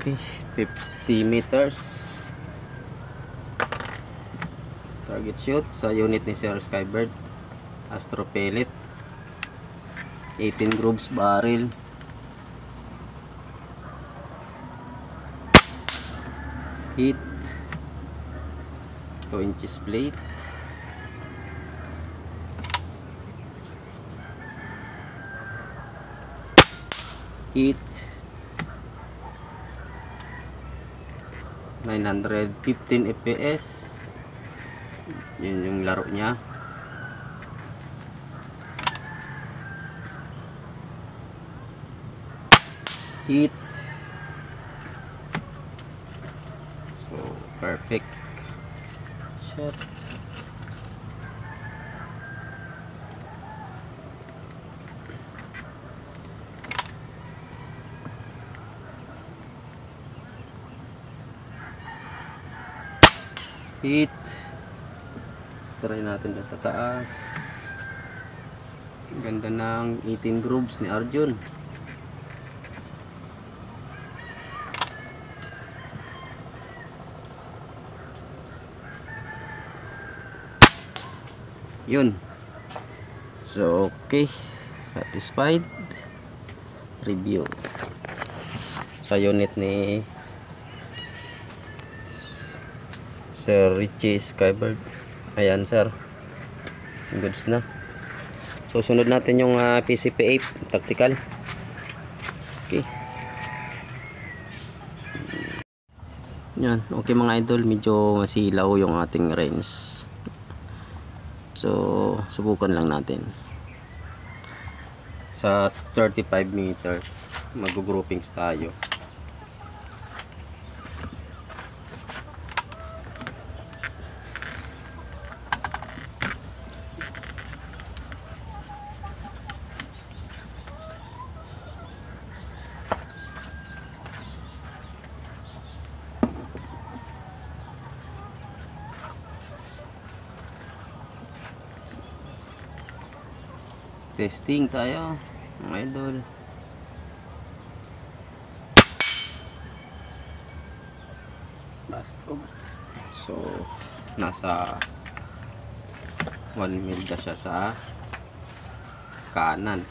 Okay, 50 meters target shoot sa unit ni Sir Skybird. Astro pellet, 18 grooves barrel. Hit, 2 inches plate. Hit, 915 fps. Yun yung laro niya. Hit. So perfect shot. Hit. Try natin dun sa taas. Ganda ng 18 grooves ni Arjun. Yun. So okay, satisfied. Review sa unit ni Sir Richie Skybird. Ayan sir, goods na. So sunod natin yung PCP-8 tactical. Okay. Yan, okay mga idol, medyo masilaw yung ating range. So subukan lang natin. Sa 35 meters mag-groupings tayo. Testing tayo mga idol. Basko. So nasa 1 milda siya sa kanan.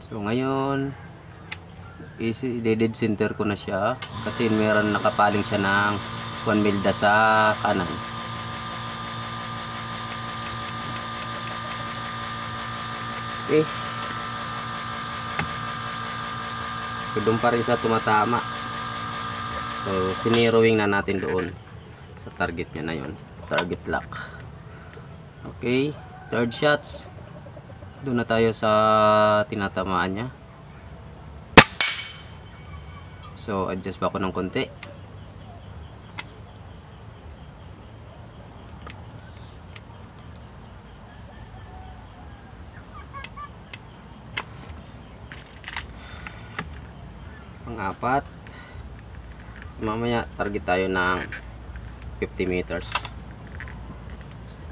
So ngayon i-dead center ko na siya kasi meron nakapaling siya ng 1 milda sa kanan. Okay, so doon pa rin sa tumatama. So sinirowing na natin doon sa target niya na yun, target lock. Okay, third shots, doon na tayo sa tinatamaan niya. So adjust pa ako ng konti. Pang-apat. So mamaya target tayo ng 50 meters.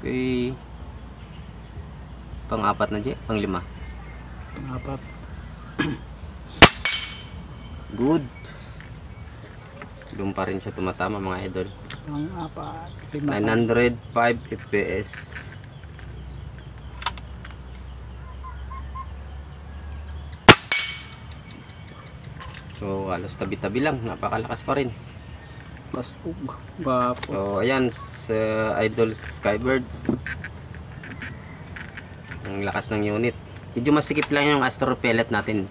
Okay. Pang-apat na J, pang-5. Pang-apat. Good. Doon pa rin siya tumatama mga idol. Pang-apat. 905 fps. So halos tabi-tabi lang, napakalakas pa rin. Basug. Bapo. So ayan sa Idol Skybird. Ang lakas ng unit. Medyo masikip lang yung Astro pellet natin.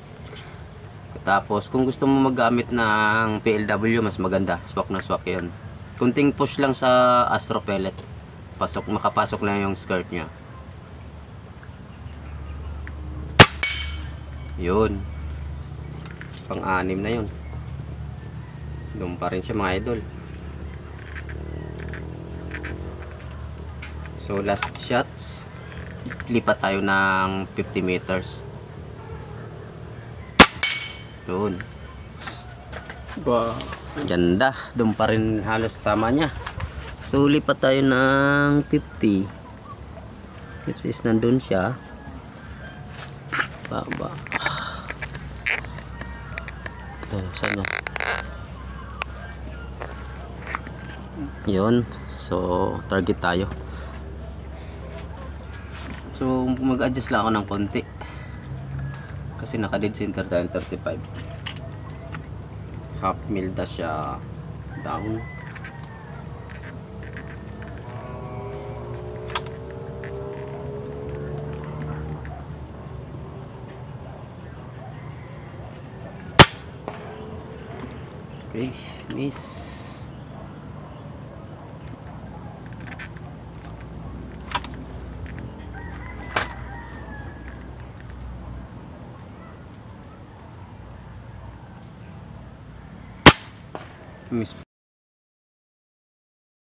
Tapos kung gusto mo maggamit ng PLW, mas maganda, swak na swak yun. Kunting push lang sa Astro pellet, makapasok lang yung skirt nya. Yun, pang-anim na yun. Doon pa rin siya mga idol. So last shots, lipat tayo ng 50 meters. Doon. Wow. Ganda. Doon pa rin halos tama niya. Suli pa tayo ng 50. Which is nandun siya. Baba. Saan na? Yun. So, target tayo. So, mag-adjust lang ako ng konti. Kasi naka-dead center tayo 35. Half mil dash siya down. Okay, miss. Miss.